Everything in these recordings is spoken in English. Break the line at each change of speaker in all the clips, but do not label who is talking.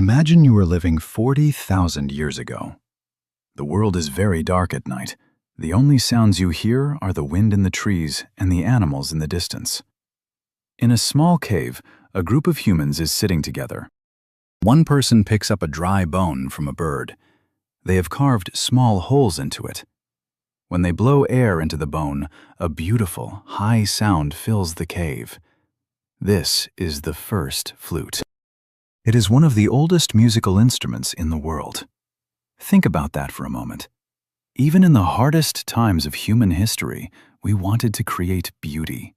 Imagine you are living 40,000 years ago. The world is very dark at night. The only sounds you hear are the wind in the trees and the animals in the distance. In a small cave, a group of humans is sitting together. One person picks up a dry bone from a bird. They have carved small holes into it. When they blow air into the bone, a beautiful, high sound fills the cave. This is the first flute. It is one of the oldest musical instruments in the world. Think about that for a moment. Even in the hardest times of human history, we wanted to create beauty.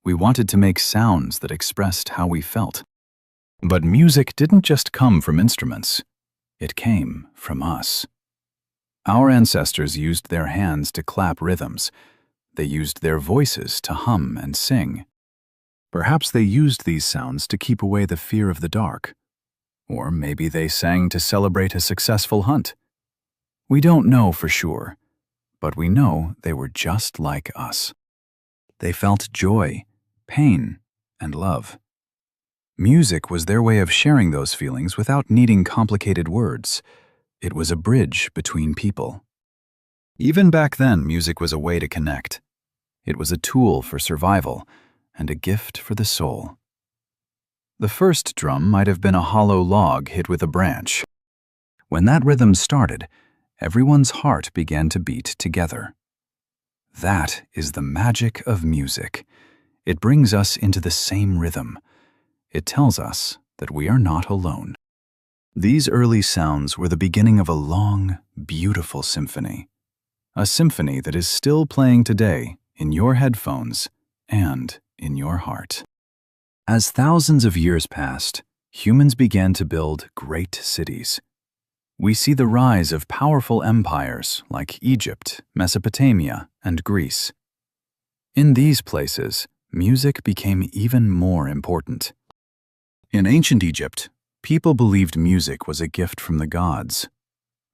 We wanted to make sounds that expressed how we felt. But music didn't just come from instruments. It came from us. Our ancestors used their hands to clap rhythms. They used their voices to hum and sing. Perhaps they used these sounds to keep away the fear of the dark. Or maybe they sang to celebrate a successful hunt. We don't know for sure, but we know they were just like us. They felt joy, pain, and love. Music was their way of sharing those feelings without needing complicated words. It was a bridge between people. Even back then, music was a way to connect. It was a tool for survival and a gift for the soul. The first drum might have been a hollow log hit with a branch. When that rhythm started, everyone's heart began to beat together. That is the magic of music. It brings us into the same rhythm. It tells us that we are not alone. These early sounds were the beginning of a long, beautiful symphony. A symphony that is still playing today in your headphones and in your heart. As thousands of years passed, humans began to build great cities. We see the rise of powerful empires like Egypt, Mesopotamia, and Greece. In these places, music became even more important. In ancient Egypt, people believed music was a gift from the gods.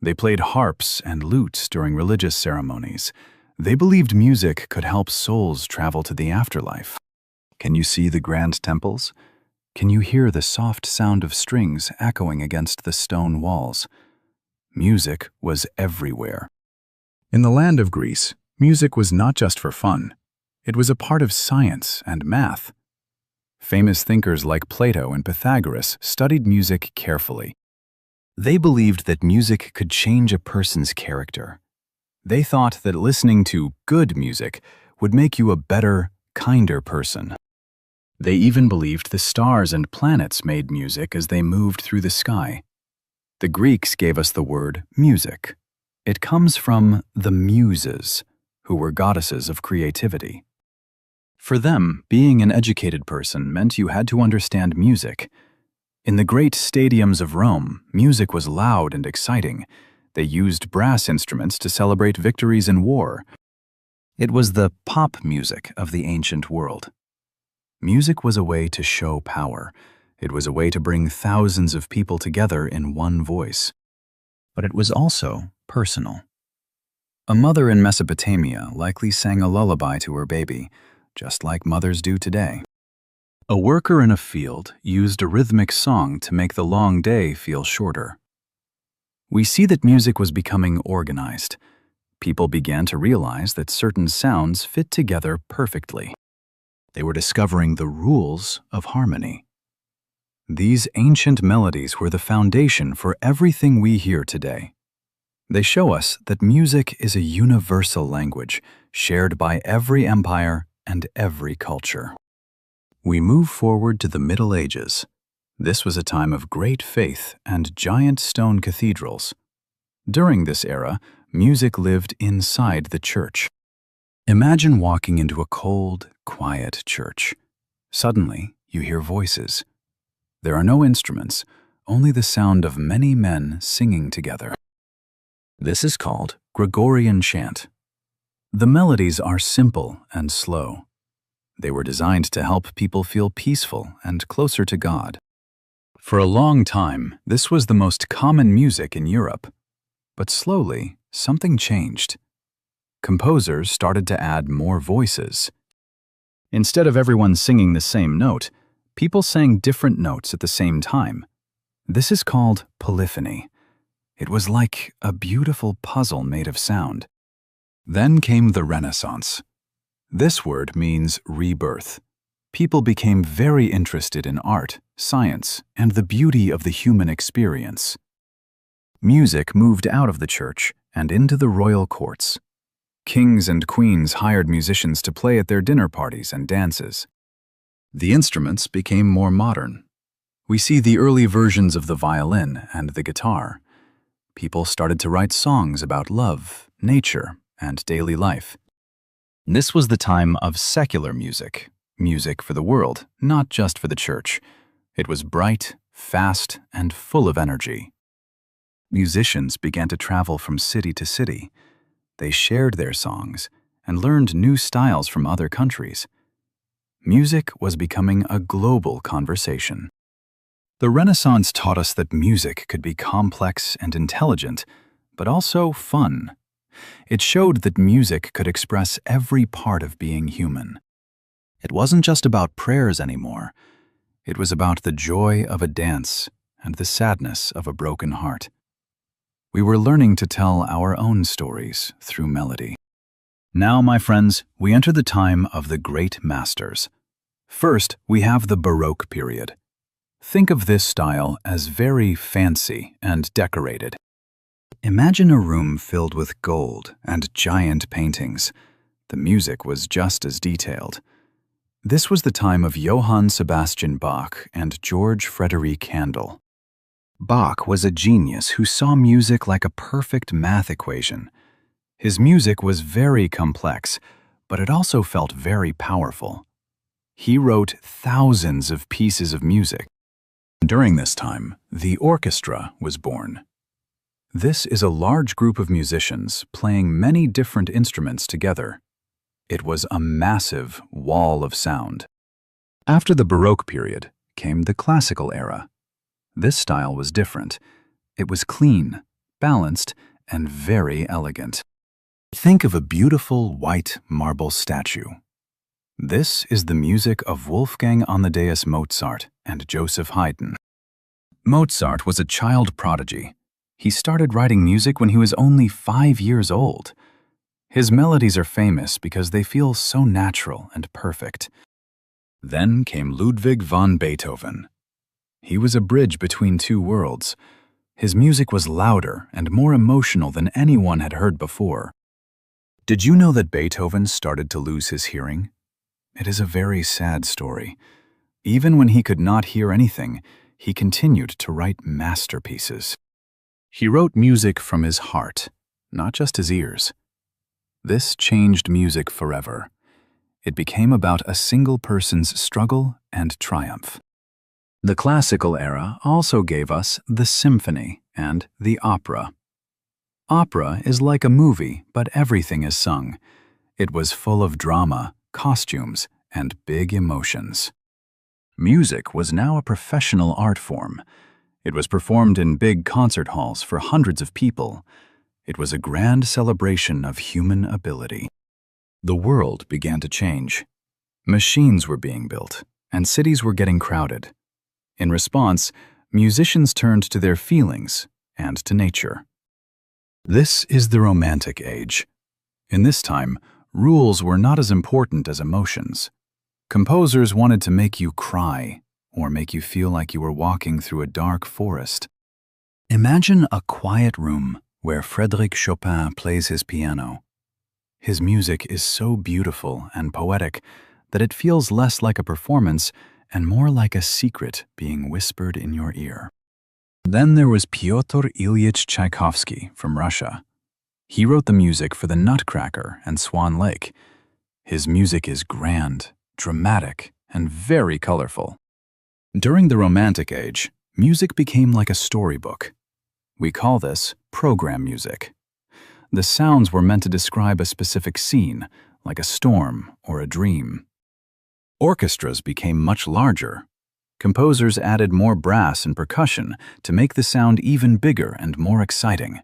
They played harps and lutes during religious ceremonies. They believed music could help souls travel to the afterlife. Can you see the grand temples? Can you hear the soft sound of strings echoing against the stone walls? Music was everywhere. In the land of Greece, music was not just for fun. It was a part of science and math. Famous thinkers like Plato and Pythagoras studied music carefully. They believed that music could change a person's character. They thought that listening to good music would make you a better, kinder person. They even believed the stars and planets made music as they moved through the sky. The Greeks gave us the word music. It comes from the Muses, who were goddesses of creativity. For them, being an educated person meant you had to understand music. In the great stadiums of Rome, music was loud and exciting. They used brass instruments to celebrate victories in war. It was the pop music of the ancient world. Music was a way to show power. It was a way to bring thousands of people together in one voice. But it was also personal. A mother in Mesopotamia likely sang a lullaby to her baby, just like mothers do today. A worker in a field used a rhythmic song to make the long day feel shorter. We see that music was becoming organized. People began to realize that certain sounds fit together perfectly. They were discovering the rules of harmony. These ancient melodies were the foundation for everything we hear today. They show us that music is a universal language shared by every empire and every culture. We move forward to the Middle Ages. This was a time of great faith and giant stone cathedrals. During this era, music lived inside the church. Imagine walking into a cold, quiet church. Suddenly, you hear voices. There are no instruments, only the sound of many men singing together. This is called Gregorian chant. The melodies are simple and slow. They were designed to help people feel peaceful and closer to God. For a long time, this was the most common music in Europe. But slowly, something changed. Composers started to add more voices. Instead of everyone singing the same note, people sang different notes at the same time. This is called polyphony. It was like a beautiful puzzle made of sound. Then came the Renaissance. This word means rebirth. People became very interested in art, science, and the beauty of the human experience. Music moved out of the church and into the royal courts. Kings and queens hired musicians to play at their dinner parties and dances. The instruments became more modern. We see the early versions of the violin and the guitar. People started to write songs about love, nature, and daily life. This was the time of secular music, music for the world, not just for the church. It was bright, fast, and full of energy. Musicians began to travel from city to city. They shared their songs and learned new styles from other countries. Music was becoming a global conversation. The Renaissance taught us that music could be complex and intelligent, but also fun. It showed that music could express every part of being human. It wasn't just about prayers anymore. It was about the joy of a dance and the sadness of a broken heart. We were learning to tell our own stories through melody. Now, my friends, we enter the time of the great masters. First, we have the Baroque period. Think of this style as very fancy and decorated. Imagine a room filled with gold and giant paintings. The music was just as detailed. This was the time of Johann Sebastian Bach and George Frederick Handel. Bach was a genius who saw music like a perfect math equation. His music was very complex, but it also felt very powerful. He wrote thousands of pieces of music. During this time, the orchestra was born. This is a large group of musicians playing many different instruments together. It was a massive wall of sound. After the Baroque period came the classical era. This style was different. It was clean, balanced, and very elegant. Think of a beautiful white marble statue. This is the music of Wolfgang Amadeus Mozart and Joseph Haydn. Mozart was a child prodigy. He started writing music when he was only 5 years old. His melodies are famous because they feel so natural and perfect. Then came Ludwig van Beethoven. He was a bridge between two worlds. His music was louder and more emotional than anyone had heard before. Did you know that Beethoven started to lose his hearing? It is a very sad story. Even when he could not hear anything, he continued to write masterpieces. He wrote music from his heart, not just his ears. This changed music forever. It became about a single person's struggle and triumph. The classical era also gave us the symphony and the opera. Opera is like a movie, but everything is sung. It was full of drama, costumes, and big emotions. Music was now a professional art form. It was performed in big concert halls for hundreds of people. It was a grand celebration of human ability. The world began to change. Machines were being built, and cities were getting crowded. In response, musicians turned to their feelings and to nature. This is the Romantic Age. In this time, rules were not as important as emotions. Composers wanted to make you cry or make you feel like you were walking through a dark forest. Imagine a quiet room where Frédéric Chopin plays his piano. His music is so beautiful and poetic that it feels less like a performance and more like a secret being whispered in your ear. Then there was Pyotr Ilyich Tchaikovsky from Russia. He wrote the music for The Nutcracker and Swan Lake. His music is grand, dramatic, and very colorful. During the Romantic Age, music became like a storybook. We call this program music. The sounds were meant to describe a specific scene, like a storm or a dream. Orchestras became much larger. Composers added more brass and percussion to make the sound even bigger and more exciting.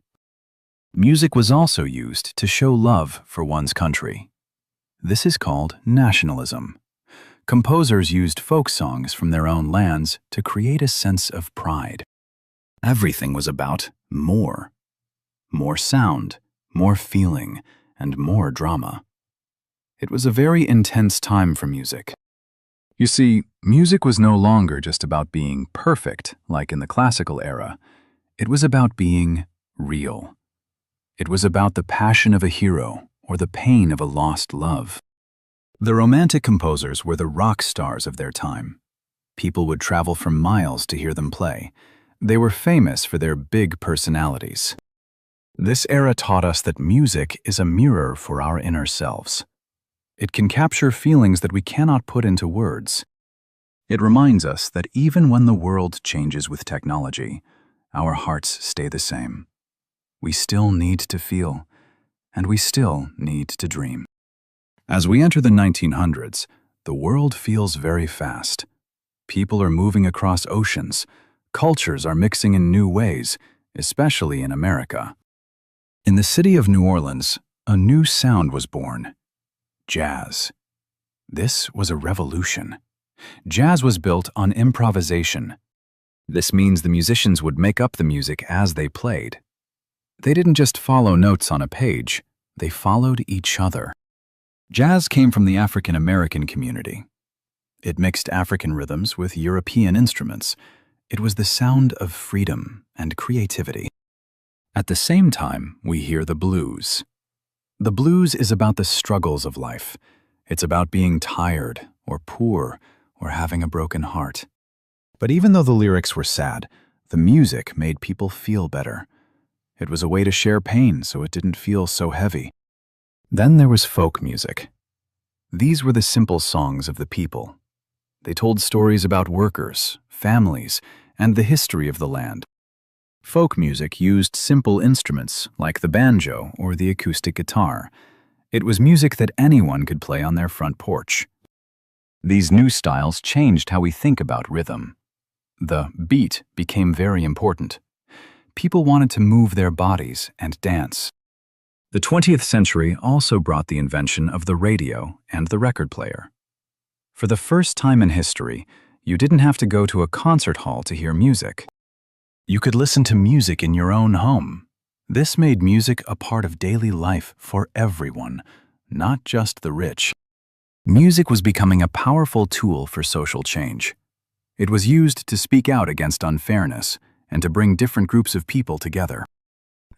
Music was also used to show love for one's country. This is called nationalism. Composers used folk songs from their own lands to create a sense of pride. Everything was about more. More sound, more feeling, and more drama. It was a very intense time for music. You see, music was no longer just about being perfect, like in the classical era. It was about being real. It was about the passion of a hero or the pain of a lost love. The Romantic composers were the rock stars of their time. People would travel for miles to hear them play. They were famous for their big personalities. This era taught us that music is a mirror for our inner selves. It can capture feelings that we cannot put into words. It reminds us that even when the world changes with technology, our hearts stay the same. We still need to feel, and we still need to dream. As we enter the 1900s, the world feels very fast. People are moving across oceans. Cultures are mixing in new ways, especially in America. In the city of New Orleans, a new sound was born: jazz. This was a revolution. Jazz was built on improvisation. This means the musicians would make up the music as they played. They didn't just follow notes on a page, they followed each other. Jazz came from the African American community. It mixed African rhythms with European instruments. It was the sound of freedom and creativity. At the same time, we hear the blues. The blues is about the struggles of life. It's about being tired or poor or having a broken heart. But even though the lyrics were sad, the music made people feel better. It was a way to share pain so it didn't feel so heavy. Then there was folk music. These were the simple songs of the people. They told stories about workers, families, and the history of the land. Folk music used simple instruments like the banjo or the acoustic guitar. It was music that anyone could play on their front porch. These new styles changed how we think about rhythm. The beat became very important. People wanted to move their bodies and dance. The 20th century also brought the invention of the radio and the record player. For the first time in history, you didn't have to go to a concert hall to hear music. You could listen to music in your own home. This made music a part of daily life for everyone, not just the rich. Music was becoming a powerful tool for social change. It was used to speak out against unfairness and to bring different groups of people together.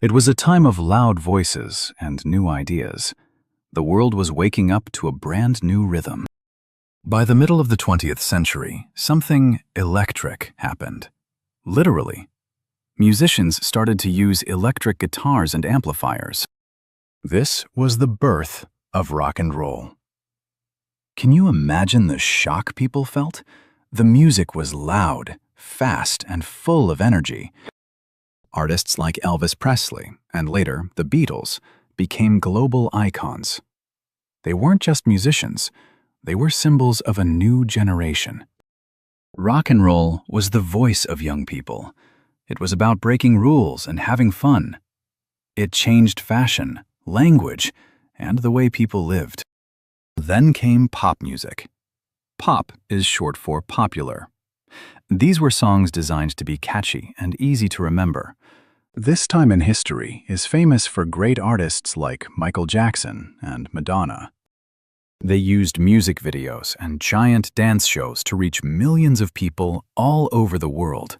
It was a time of loud voices and new ideas. The world was waking up to a brand new rhythm. By the middle of the 20th century, something electric happened. Literally. Musicians started to use electric guitars and amplifiers. This was the birth of rock and roll. Can you imagine the shock people felt? The music was loud, fast, and full of energy. Artists like Elvis Presley, and later the Beatles, became global icons. They weren't just musicians, they were symbols of a new generation. Rock and roll was the voice of young people. It was about breaking rules and having fun. It changed fashion, language, and the way people lived. Then came pop music. Pop is short for popular. These were songs designed to be catchy and easy to remember. This time in history is famous for great artists like Michael Jackson and Madonna. They used music videos and giant dance shows to reach millions of people all over the world.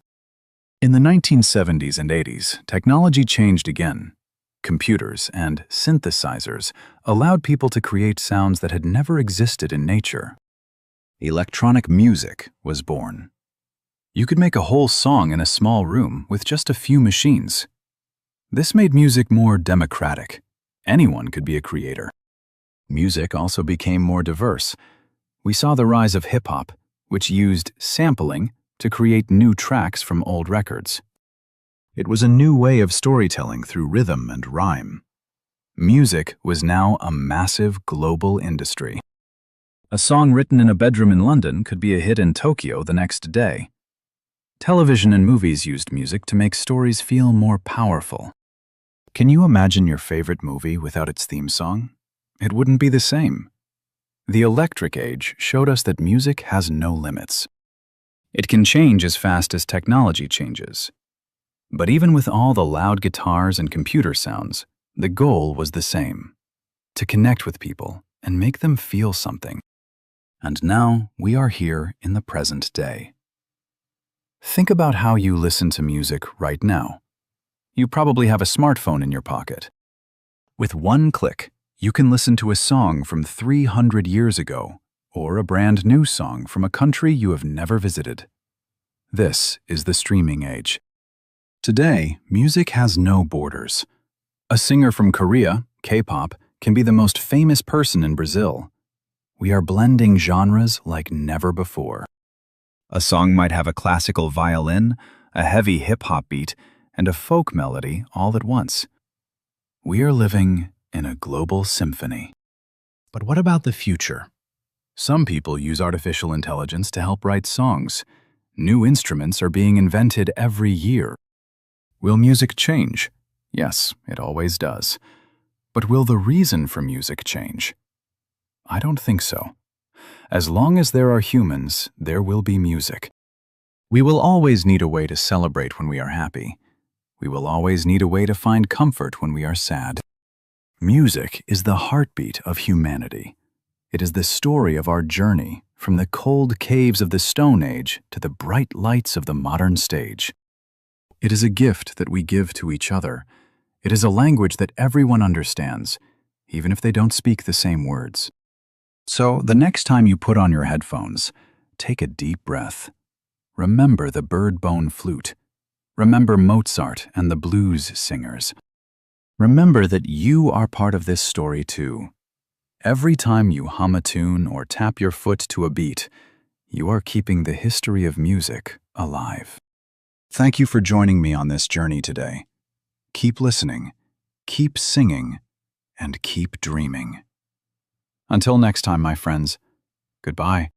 In the 1970s and 80s, technology changed again. Computers and synthesizers allowed people to create sounds that had never existed in nature. Electronic music was born. You could make a whole song in a small room with just a few machines. This made music more democratic. Anyone could be a creator. Music also became more diverse. We saw the rise of hip-hop, which used sampling to create new tracks from old records. It was a new way of storytelling through rhythm and rhyme. Music was now a massive global industry. A song written in a bedroom in London could be a hit in Tokyo the next day. Television and movies used music to make stories feel more powerful. Can you imagine your favorite movie without its theme song? It wouldn't be the same. The Electric Age showed us that music has no limits. It can change as fast as technology changes. But even with all the loud guitars and computer sounds, the goal was the same: to connect with people and make them feel something. And now we are here in the present day. Think about how you listen to music right now. You probably have a smartphone in your pocket. With one click, you can listen to a song from 300 years ago, or a brand new song from a country you have never visited. This is the streaming age. Today, music has no borders. A singer from Korea, K-pop, can be the most famous person in Brazil. We are blending genres like never before. A song might have a classical violin, a heavy hip-hop beat, and a folk melody all at once. We are living in a global symphony. But what about the future? Some people use artificial intelligence to help write songs. New instruments are being invented every year. Will music change? Yes, it always does. But will the reason for music change? I don't think so. As long as there are humans, there will be music. We will always need a way to celebrate when we are happy. We will always need a way to find comfort when we are sad. Music is the heartbeat of humanity. It is the story of our journey from the cold caves of the Stone Age to the bright lights of the modern stage. It is a gift that we give to each other. It is a language that everyone understands, even if they don't speak the same words. So, the next time you put on your headphones, take a deep breath. Remember the bird-bone flute. Remember Mozart and the blues singers. Remember that you are part of this story too. Every time you hum a tune or tap your foot to a beat, you are keeping the history of music alive. Thank you for joining me on this journey today. Keep listening, keep singing, and keep dreaming. Until next time, my friends, goodbye.